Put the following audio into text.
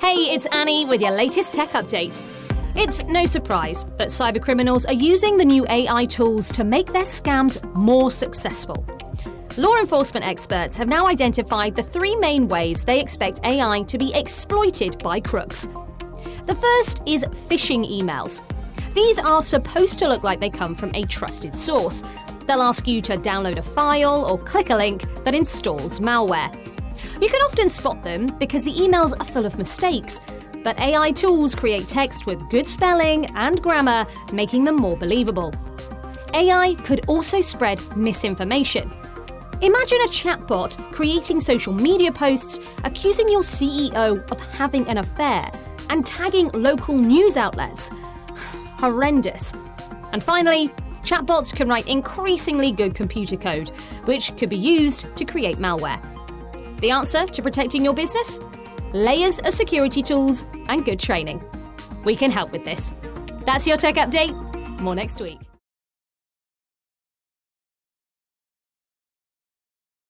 Hey, it's Annie with your latest tech update. It's no surprise that cybercriminals are using the new AI tools to make their scams more successful. Law enforcement experts have now identified the three main ways they expect AI to be exploited by crooks. The first is phishing emails. These are supposed to look like they come from a trusted source. They'll ask you to download a file or click a link that installs malware. You can often spot them because the emails are full of mistakes, but AI tools create text with good spelling and grammar, making them more believable. AI could also spread misinformation. Imagine a chatbot creating social media posts accusing your CEO of having an affair and tagging local news outlets. Horrendous. And finally, chatbots can write increasingly good computer code, which could be used to create malware. The answer to protecting your business? Layers of security tools and good training. We can help with this. That's your tech update. More next week.